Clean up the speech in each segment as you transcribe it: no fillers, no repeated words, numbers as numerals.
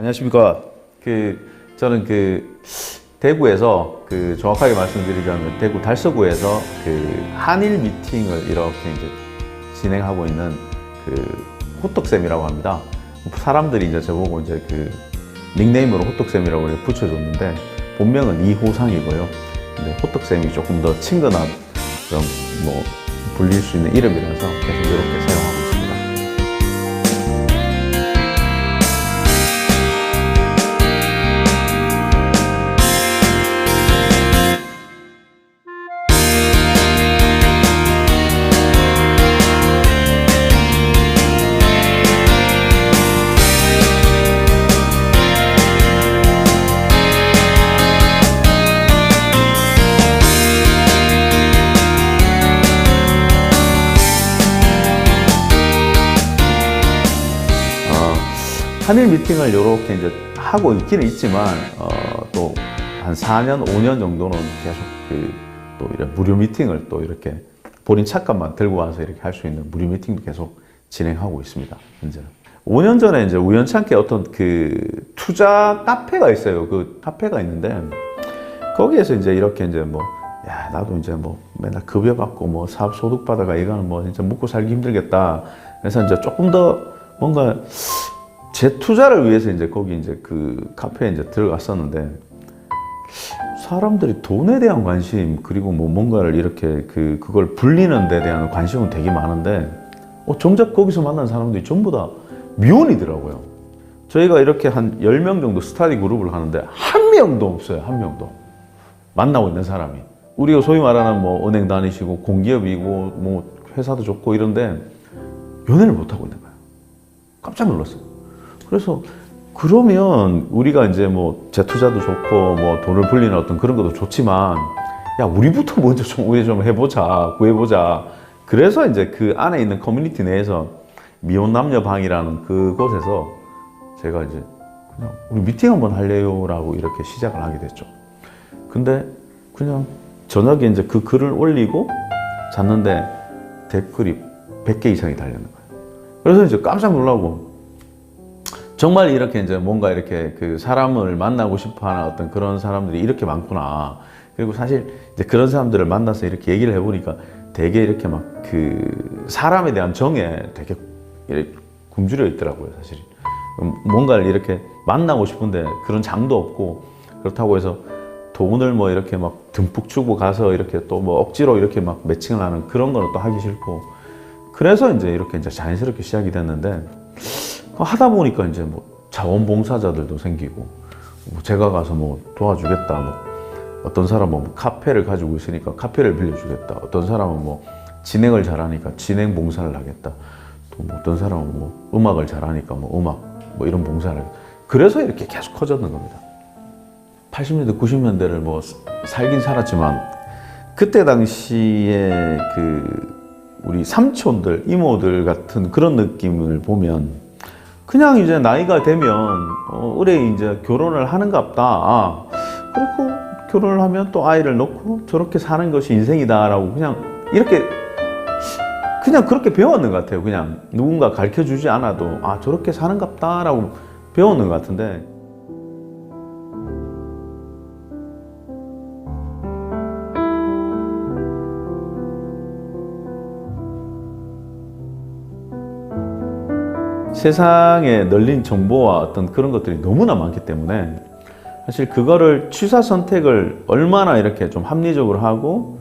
안녕하십니까. 저는 대구에서 정확하게 말씀드리자면 대구 달서구에서 한일 미팅을 이렇게 이제 진행하고 있는 호떡쌤이라고 합니다. 사람들이 이제 저보고 이제 닉네임으로 호떡쌤이라고 붙여줬는데 본명은 이호상이고요. 근데 호떡쌤이 조금 더 친근한 그런 불릴 수 있는 이름이라서 계속 이렇게 사용하고 있습니다. 한일 미팅을 이렇게 이제 하고 있기는 있지만, 또 한 4년, 5년 정도는 계속 또 이런 무료 미팅을 또 이렇게 본인 차값만 들고 와서 이렇게 할 수 있는 무료 미팅도 계속 진행하고 있습니다, 현재는. 5년 전에 이제 우연찮게 어떤 투자 카페가 있어요. 카페가 있는데, 거기에서 이제 이렇게 이제 야, 나도 이제 맨날 급여받고 사업 소득 받아가 이거는 진짜 먹고 살기 힘들겠다. 그래서 이제 조금 더 뭔가 재투자를 위해서 이제 거기 이제 카페에 이제 들어갔었는데, 사람들이 돈에 대한 관심, 그리고 뭔가를 이렇게 그걸 불리는 데 대한 관심은 되게 많은데, 정작 거기서 만난 사람들이 전부 다 미혼이더라고요. 저희가 이렇게 한 10명 정도 스터디 그룹을 하는데, 한 명도 없어요, 한 명도. 만나고 있는 사람이. 우리가 소위 말하는 은행 다니시고, 공기업이고, 회사도 좋고 이런데, 연애를 못하고 있는 거예요. 깜짝 놀랐어요. 그래서 그러면 우리가 이제 재투자도 좋고 돈을 불리는 어떤 그런 것도 좋지만, 야, 우리부터 먼저 우리 좀 해보자, 구해보자. 그래서 이제 그 안에 있는 커뮤니티 내에서 미혼 남녀 방이라는 그곳에서 제가 이제 그냥 우리 미팅 한번 할래요라고 이렇게 시작을 하게 됐죠. 근데 그냥 저녁에 이제 그 글을 올리고 잤는데 댓글이 100개 이상이 달렸는 거예요. 그래서 이제 깜짝 놀라고, 정말 이렇게 이제 뭔가 이렇게 사람을 만나고 싶어 하는 어떤 그런 사람들이 이렇게 많구나. 그리고 사실 이제 그런 사람들을 만나서 이렇게 얘기를 해보니까 되게 이렇게 사람에 대한 정에 되게 이렇게 굶주려 있더라고요, 사실. 뭔가를 이렇게 만나고 싶은데 그런 장도 없고, 그렇다고 해서 돈을 이렇게 듬뿍 주고 가서 이렇게 또 억지로 이렇게 매칭을 하는 그런 거는 또 하기 싫고, 그래서 이제 자연스럽게 시작이 됐는데, 하다 보니까 이제 자원봉사자들도 생기고, 제가 가서 도와주겠다. 어떤 사람은 카페를 가지고 있으니까 카페를 빌려주겠다. 어떤 사람은 진행을 잘하니까 진행 봉사를 하겠다. 또 어떤 사람은 음악을 잘하니까 음악 이런 봉사를 하겠다. 그래서 이렇게 계속 커졌는 겁니다. 80년대, 90년대를 살긴 살았지만, 그때 당시에 우리 삼촌들, 이모들 같은 그런 느낌을 보면, 그냥 이제 나이가 되면 의뢰 이제 결혼을 하는갑다. 그리고 결혼을 하면 또 아이를 낳고 저렇게 사는 것이 인생이다라고 그냥 그렇게 배웠는 것 같아요. 그냥 누군가 가르쳐 주지 않아도 저렇게 사는갑다라고 배웠는 것 같은데, 세상에 널린 정보와 어떤 그런 것들이 너무나 많기 때문에, 사실 그거를 취사 선택을 얼마나 이렇게 좀 합리적으로 하고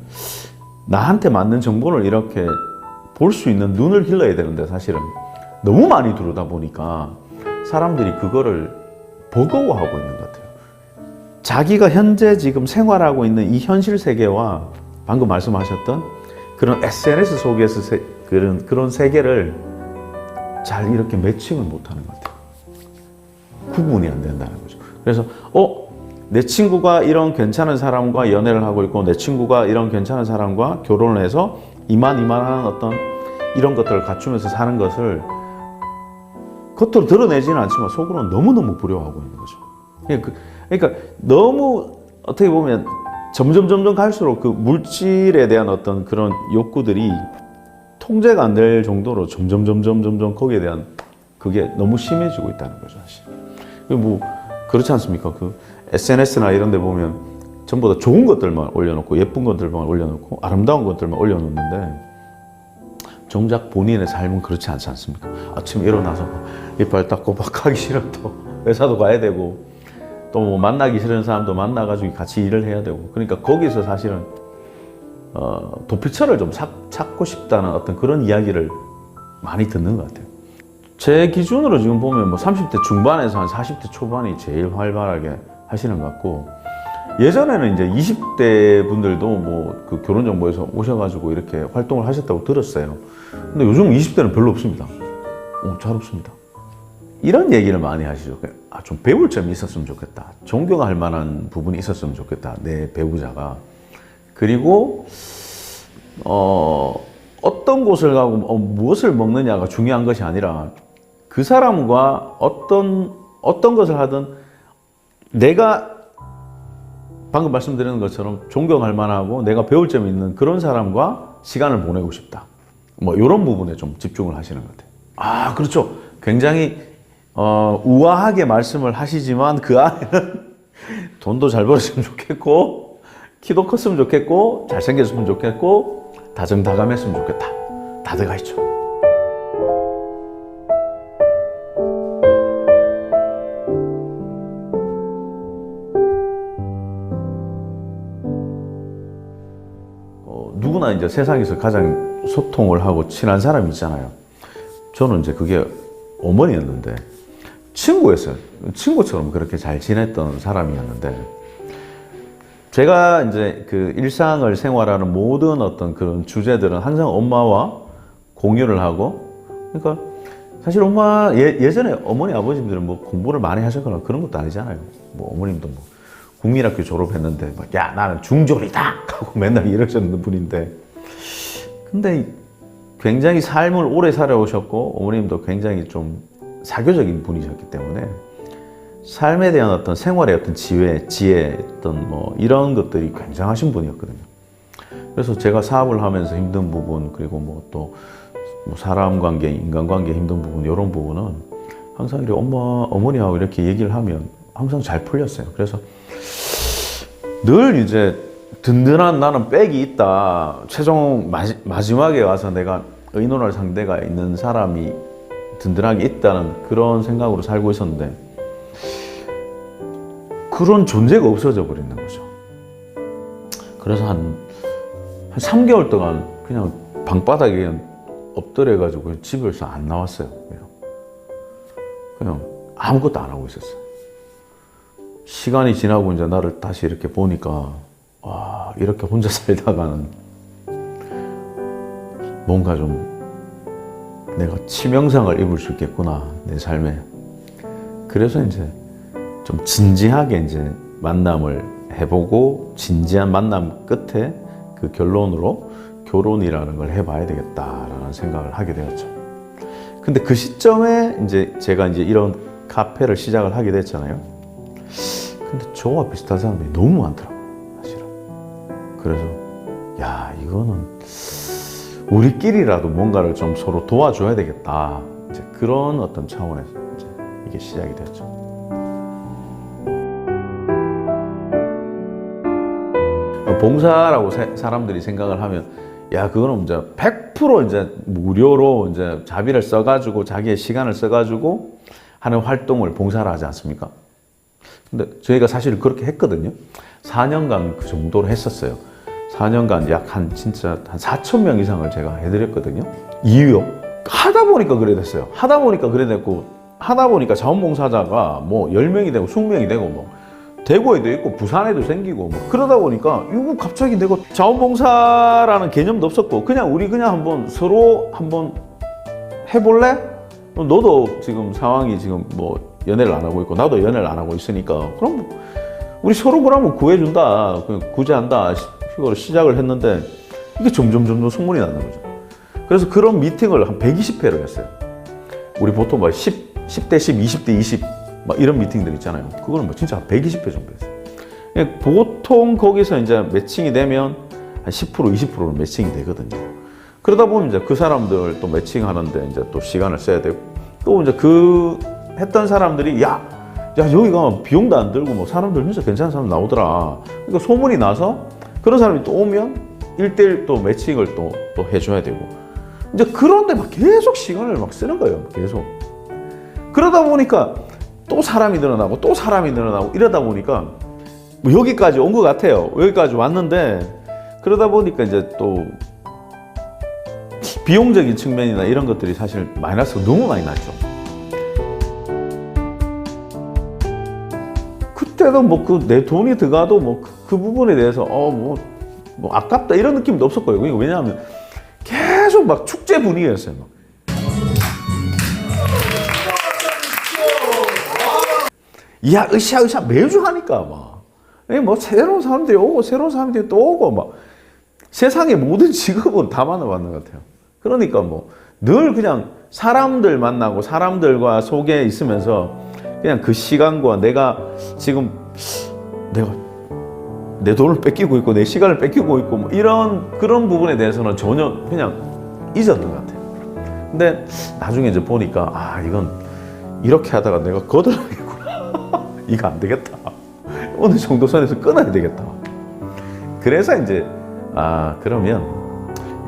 나한테 맞는 정보를 이렇게 볼 수 있는 눈을 길러야 되는데, 사실은 너무 많이 들어오다 보니까 사람들이 그거를 버거워하고 있는 것 같아요. 자기가 현재 지금 생활하고 있는 이 현실 세계와 방금 말씀하셨던 그런 SNS 속에서 그런 세계를 잘 이렇게 매칭을 못하는 것 같아요. 구분이 안 된다는 거죠. 그래서 내 친구가 이런 괜찮은 사람과 연애를 하고 있고, 내 친구가 이런 괜찮은 사람과 결혼을 해서 이만하는 어떤 이런 것들을 갖추면서 사는 것을 겉으로 드러내지는 않지만 속으로는 너무너무 부러워하고 있는 거죠. 그러니까 너무 어떻게 보면 점점 갈수록 그 물질에 대한 어떤 그런 욕구들이 통제가 안 될 정도로 점점 거기에 대한 그게 너무 심해지고 있다는 거죠, 사실. 뭐 그렇지 않습니까? 그 SNS나 이런 데 보면 전부 다 좋은 것들만 올려놓고 예쁜 것들만 올려놓고 아름다운 것들만 올려놓는데 정작 본인의 삶은 그렇지 않지 않습니까? 아침에 일어나서 이빨 닦고 막 가기 싫어도 회사도 가야 되고 또 뭐 만나기 싫은 사람도 만나가지고 같이 일을 해야 되고 그러니까 거기서 사실은 도피처를 좀 찾고 싶다는 어떤 그런 이야기를 많이 듣는 것 같아요. 제 기준으로 지금 보면 뭐 30대 중반에서 한 40대 초반이 제일 활발하게 하시는 것 같고 예전에는 이제 20대 분들도 뭐 그 결혼정보에서 오셔가지고 이렇게 활동을 하셨다고 들었어요. 근데 요즘 20대는 별로 없습니다. 잘 없습니다. 이런 얘기를 많이 하시죠. 좀 배울 점이 있었으면 좋겠다. 존경할 만한 부분이 있었으면 좋겠다. 내 배우자가. 그리고 어떤 곳을 가고 무엇을 먹느냐가 중요한 것이 아니라 그 사람과 어떤 것을 하든 내가 방금 말씀드리는 것처럼 존경할 만하고 내가 배울 점이 있는 그런 사람과 시간을 보내고 싶다. 뭐 이런 부분에 좀 집중을 하시는 것 같아요. 그렇죠. 굉장히 우아하게 말씀을 하시지만 그 안에는 돈도 잘 벌었으면 좋겠고 키도 컸으면 좋겠고 잘생겼으면 좋겠고 다정다감했으면 좋겠다. 다 들어가 있죠. 누구나 이제 세상에서 가장 소통을 하고 친한 사람이 있잖아요. 저는 이제 그게 어머니였는데 친구였어요. 친구처럼 그렇게 잘 지냈던 사람이었는데 제가 이제 그 일상을 생활하는 모든 어떤 그런 주제들은 항상 엄마와 공유를 하고 그러니까 사실 엄마 예전에 어머니 아버님들은 뭐 공부를 많이 하셨거나 그런 것도 아니잖아요. 뭐 어머님도 뭐 국민학교 졸업했는데 막 야 나는 중졸이다 하고 맨날 이러셨는 분인데 근데 굉장히 삶을 오래 살아오셨고 어머님도 굉장히 좀 사교적인 분이셨기 때문에 삶에 대한 어떤 생활의 어떤 지혜 어떤 뭐 이런 것들이 굉장하신 분이었거든요. 그래서 제가 사업을 하면서 힘든 부분 그리고 뭐 또 사람 관계, 인간 관계 힘든 부분 이런 부분은 항상 이렇게 어머니하고 이렇게 얘기를 하면 항상 잘 풀렸어요. 그래서 늘 이제 든든한 나는 백이 있다. 최종 마지막에 와서 내가 의논할 상대가 있는 사람이 든든하게 있다는 그런 생각으로 살고 있었는데 그런 존재가 없어져 버리는 거죠. 그래서 한 3개월 동안 그냥 방바닥에 그냥 엎드려가지고 집에서 안 나왔어요. 그냥 아무것도 안 하고 있었어요. 시간이 지나고 이제 나를 다시 이렇게 보니까 와 이렇게 혼자 살다가는 뭔가 좀 내가 치명상을 입을 수 있겠구나 내 삶에. 그래서 이제 좀 진지하게 이제 만남을 해보고 진지한 만남 끝에 그 결론으로 결혼이라는 걸 해봐야 되겠다라는 생각을 하게 되었죠. 근데 그 시점에 이제 제가 이제 이런 카페를 시작을 하게 됐잖아요. 근데 저와 비슷한 사람들이 너무 많더라고요, 사실은. 그래서 야 이거는 우리끼리라도 뭔가를 좀 서로 도와줘야 되겠다. 이제 그런 어떤 차원에서 이제 이게 시작이 되었죠. 봉사라고 사람들이 생각을 하면 야 그거는 이제 100% 이제 무료로 이제 자비를 써가지고 자기의 시간을 써가지고 하는 활동을 봉사를 하지 않습니까? 근데 저희가 사실 그렇게 했거든요. 4년간 그 정도로 했었어요. 4년간 약 진짜 한 4,000명 이상을 제가 해드렸거든요. 이유요? 하다 보니까 그래 됐어요. 하다 보니까 그래 됐고 하다 보니까 자원봉사자가 뭐 10명이 되고 20명이 되고 뭐 대구에도 있고 부산에도 생기고 뭐 그러다 보니까 이거 갑자기 내가 자원봉사라는 개념도 없었고 그냥 우리 그냥 한번 서로 한번 해볼래? 너도 지금 상황이 지금 뭐 연애를 안 하고 있고 나도 연애를 안 하고 있으니까 그럼 우리 서로 그러면 구해준다 그냥 구제한다 식으로 시작을 했는데 이게 점점 소문이 나는 거죠. 그래서 그런 미팅을 한 120회를 했어요. 우리 보통 막 10대 10, 20대 20 막 이런 미팅들 있잖아요. 그거는 뭐 진짜 120회 정도 했어요. 보통 거기서 이제 매칭이 되면 한 10%, 20%는 매칭이 되거든요. 그러다 보면 이제 그 사람들 또 매칭하는데 이제 또 시간을 써야 되고 또 이제 그 했던 사람들이 야 야, 여기가 비용도 안 들고 뭐 사람들 진짜 괜찮은 사람 나오더라. 그러니까 소문이 나서 그런 사람이 또 오면 1대1 또 매칭을 또 해줘야 되고. 이제 그런데 막 계속 시간을 막 쓰는 거예요. 계속. 그러다 보니까 또 사람이 늘어나고 또 사람이 늘어나고 이러다 보니까 뭐 여기까지 온 것 같아요. 여기까지 왔는데 그러다 보니까 이제 또 비용적인 측면이나 이런 것들이 사실 마이너스가 너무 많이 났죠. 그때도 뭐 그 내 돈이 들어가도 뭐 그 부분에 대해서 뭐 아깝다 이런 느낌도 없었고요. 그러니까 왜냐하면 계속 막 축제 분위기였어요. 막. 야, 으쌰 매주 하니까 막. 뭐 새로운 사람들이 오고 새로운 사람들이 또 오고 막 세상의 모든 직업은 다 만나봤는 것 같아요. 그러니까 뭐 늘 그냥 사람들 만나고 사람들과 속에 있으면서 그냥 그 시간과 내가 지금 내가 내 돈을 뺏기고 있고 내 시간을 뺏기고 있고 뭐 이런 그런 부분에 대해서는 전혀 그냥 잊었던 것 같아요. 근데 나중에 이제 보니까 이건 이렇게 하다가 내가 거덜나겠구나. 이거 안 되겠다. 어느 정도 선에서 끊어야 되겠다. 그래서 이제 그러면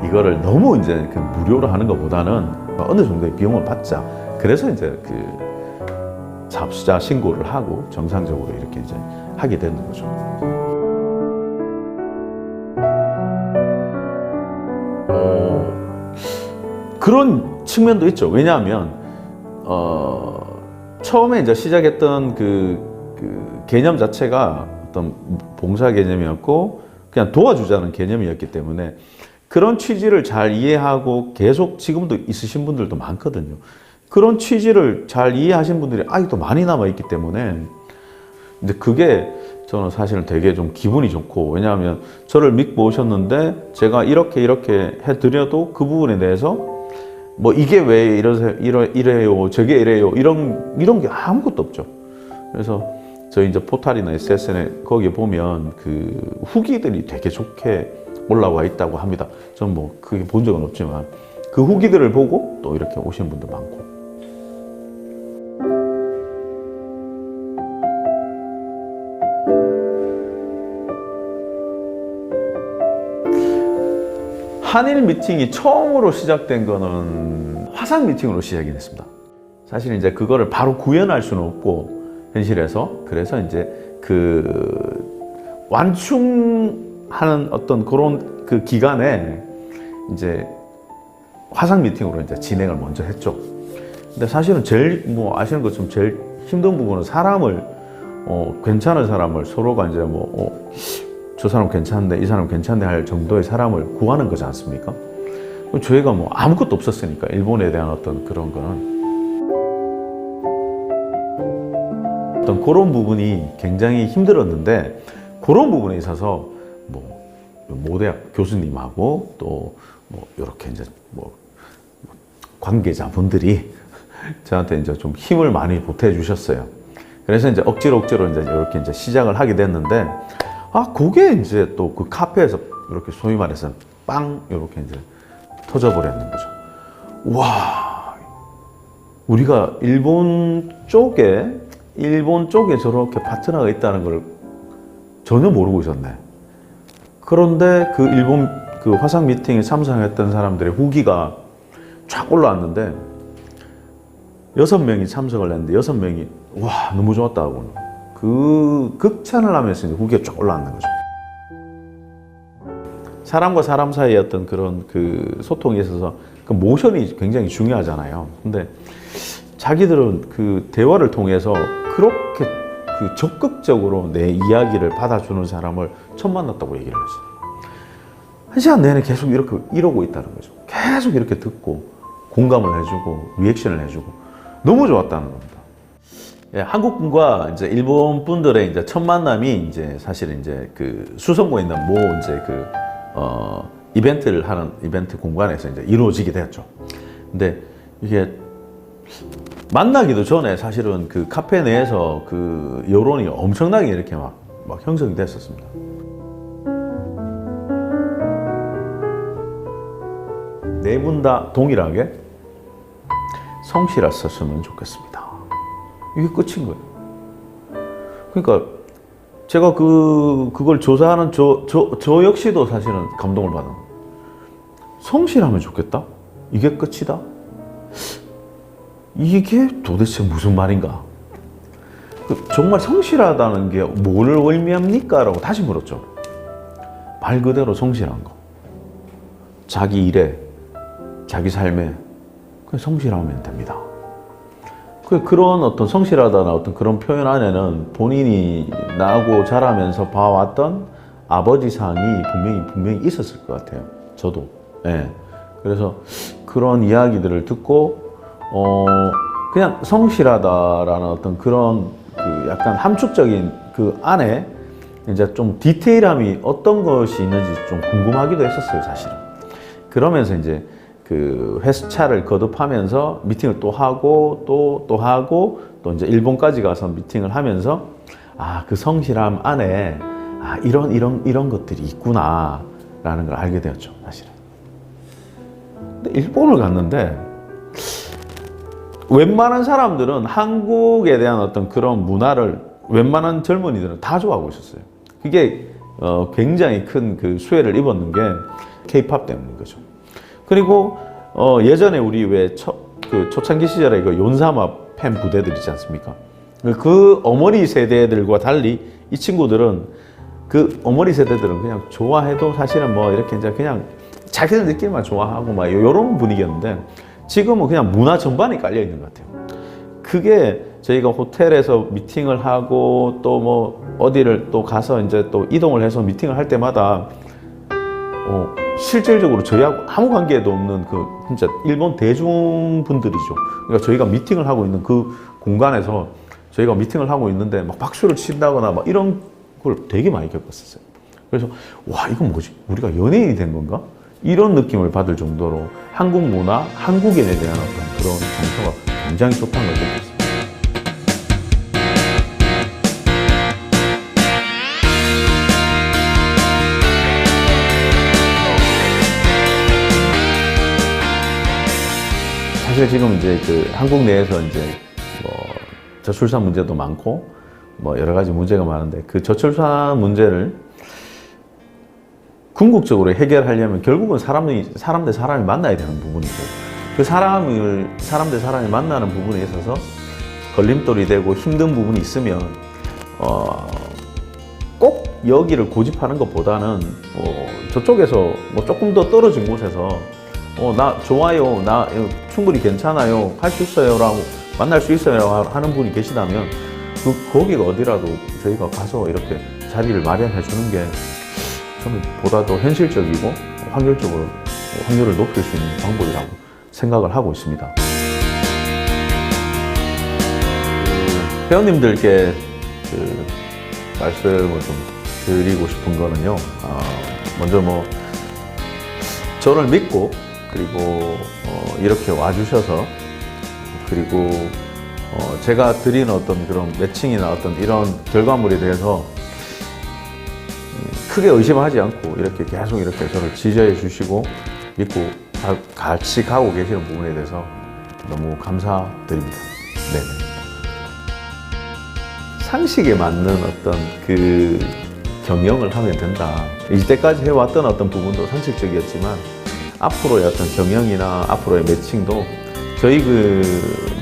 이거를 너무 이제 그 무료로 하는 것보다는 어느 정도의 비용을 받자. 그래서 이제 그 자업자 신고를 하고 정상적으로 이렇게 이제 하게 되는 거죠. 그런 측면도 있죠. 왜냐하면 처음에 이제 시작했던 그 개념 자체가 어떤 봉사 개념이었고 그냥 도와주자는 개념이었기 때문에 그런 취지를 잘 이해하고 계속 지금도 있으신 분들도 많거든요. 그런 취지를 잘 이해하신 분들이 아직도 많이 남아있기 때문에 근데 그게 저는 사실은 되게 좀 기분이 좋고 왜냐하면 저를 믿고 오셨는데 제가 이렇게 해드려도 그 부분에 대해서 뭐 이게 왜 이래요 저게 이래요 이런 게 아무것도 없죠. 그래서 저희 이제 포탈이나 SSN에 거기에 보면 그 후기들이 되게 좋게 올라와 있다고 합니다. 저는 뭐 그게 본 적은 없지만 그 후기들을 보고 또 이렇게 오시는 분도 많고. 한일 미팅이 처음으로 시작된 거는 화상 미팅으로 시작이 됐습니다. 사실 이제 그거를 바로 구현할 수는 없고 현실에서 그래서 이제 그 완충하는 어떤 그런 그 기간에 이제 화상 미팅으로 이제 진행을 먼저 했죠. 근데 사실은 제일 뭐 아시는 것처럼 제일 힘든 부분은 사람을 괜찮은 사람을 서로가 이제 저 사람 괜찮은데 이 사람 괜찮네 할 정도의 사람을 구하는 거지 않습니까? 저희가 뭐 아무것도 없었으니까 일본에 대한 어떤 그런 거는 어떤 그런 부분이 굉장히 힘들었는데 그런 부분에 있어서 뭐 모대학 교수님하고 또 뭐 이렇게 이제 뭐 관계자분들이 저한테 이제 좀 힘을 많이 보태 주셨어요. 그래서 이제 억지로 이제 이렇게 이제 시작을 하게 됐는데 그게 이제 또 그 카페에서 이렇게 소위 말해서 빵 이렇게 이제 터져버렸는 거죠. 와, 우리가 일본 쪽에 저렇게 파트너가 있다는 걸 전혀 모르고 있었네. 그런데 그 일본 그 화상 미팅에 참석했던 사람들의 후기가 쫙 올라왔는데 6명이 참석을 했는데 6명이 와 너무 좋았다고 그 극찬을 하면서 이제 후기가 쫙 올라왔는 거죠. 사람과 사람 사이의 어떤 그런 그 소통에 있어서 그 모션이 굉장히 중요하잖아요. 근데 자기들은 그 대화를 통해서 그렇게 그 적극적으로 내 이야기를 받아주는 사람을 처음 만났다고 얘기를 했어요. 1시간 내내 계속 이렇게 이러고 있다는 거죠. 계속 이렇게 듣고 공감을 해주고 리액션을 해주고 너무 좋았다는 겁니다. 예, 한국 분과 이제 일본 분들의 이제 첫 만남이 이제 사실 이제 그 수성구에 있는 모 이제 그 이벤트를 하는 이벤트 공간에서 이제 이루어지게 되었죠. 근데 이게 만나기도 전에 사실은 그 카페 내에서 그 여론이 엄청나게 이렇게 막 형성이 됐었습니다. 네 분 다 동일하게 성실했었으면 좋겠습니다. 이게 끝인 거예요. 그러니까 제가 그걸 조사하는 저 역시도 사실은 감동을 받은 거예요. 성실하면 좋겠다? 이게 끝이다? 이게 도대체 무슨 말인가? 정말 성실하다는 게 뭘 의미합니까? 라고 다시 물었죠. 말 그대로 성실한 거. 자기 일에, 자기 삶에 성실하면 됩니다. 그런 어떤 성실하다는 어떤 그런 표현 안에는 본인이 나고 자라면서 봐왔던 아버지상이 분명히 있었을 것 같아요. 저도. 예. 그래서 그런 이야기들을 듣고, 그냥 성실하다라는 어떤 그런 약간 함축적인 그 안에 이제 좀 디테일함이 어떤 것이 있는지 좀 궁금하기도 했었어요, 사실은. 그러면서 이제 그 회차를 거듭하면서 미팅을 또 하고 또 하고 또 이제 일본까지 가서 미팅을 하면서 그 성실함 안에 이런 것들이 있구나라는 걸 알게 되었죠, 사실은. 근데 일본을 갔는데 웬만한 사람들은 한국에 대한 어떤 그런 문화를 웬만한 젊은이들은 다 좋아하고 있었어요. 그게 굉장히 큰 그 수혜를 입었는 게 K-팝 때문인 거죠. 그리고 예전에 우리 왜 초창기 시절에 그 연사마 팬 부대들 있지 않습니까? 그 어머니 세대들과 달리 이 친구들은 그 어머니 세대들은 그냥 좋아해도 사실은 뭐 이렇게 이제 그냥 자기들 느낌만 좋아하고 막 이런 분위기였는데 지금은 그냥 문화 전반이 깔려 있는 것 같아요. 그게 저희가 호텔에서 미팅을 하고 또 뭐 어디를 또 가서 이제 또 이동을 해서 미팅을 할 때마다 실질적으로 저희하고 아무 관계도 없는 그 진짜 일본 대중분들이죠. 그러니까 저희가 미팅을 하고 있는 그 공간에서 저희가 미팅을 하고 있는데 막 박수를 친다거나 막 이런 걸 되게 많이 겪었었어요. 그래서 와, 이건 뭐지? 우리가 연예인이 된 건가? 이런 느낌을 받을 정도로 한국 문화, 한국인에 대한 어떤 그런 정서가 굉장히 좋다는 걸 느꼈습니다. 사실 지금 이제 그 한국 내에서 이제 뭐 저출산 문제도 많고 뭐 여러 가지 문제가 많은데 그 저출산 문제를 궁극적으로 해결하려면 결국은 사람 대 사람이 만나야 되는 부분이고 그 사람 대 사람이 만나는 부분에 있어서 걸림돌이 되고 힘든 부분이 있으면 꼭 여기를 고집하는 것보다는 저쪽에서 뭐 조금 더 떨어진 곳에서 나 좋아요, 나 충분히 괜찮아요, 할 수 있어요 라고 만날 수 있어요 하는 분이 계시다면 거기가 어디라도 저희가 가서 이렇게 자리를 마련해 주는 게 저는 보다 더 현실적이고 확률적으로 확률을 높일 수 있는 방법이라고 생각을 하고 있습니다. 회원님들께 말씀을 좀 드리고 싶은 거는요. 먼저 뭐 저를 믿고 그리고 이렇게 와주셔서 그리고 제가 드리는 어떤 그런 매칭이나 어떤 이런 결과물에 대해서 크게 의심을 하지 않고 이렇게 계속 이렇게 저를 지지해 주시고 믿고 같이 가고 계시는 부분에 대해서 너무 감사드립니다. 네네. 상식에 맞는 어떤 그 경영을 하면 된다. 이때까지 해왔던 어떤 부분도 상식적이었지만 앞으로의 어떤 경영이나 앞으로의 매칭도 저희 그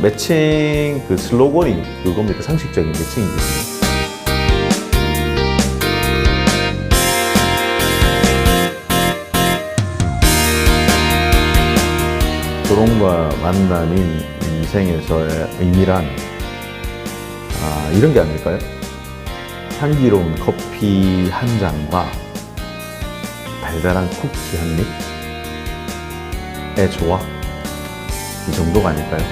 매칭 그 슬로건이 그겁니다. 상식적인 매칭입니다. 결혼과 만남인 인생에서의 의미란 이런 게 아닐까요? 향기로운 커피 한 잔과 달달한 쿠키 한 입의 조합 이 정도가 아닐까요?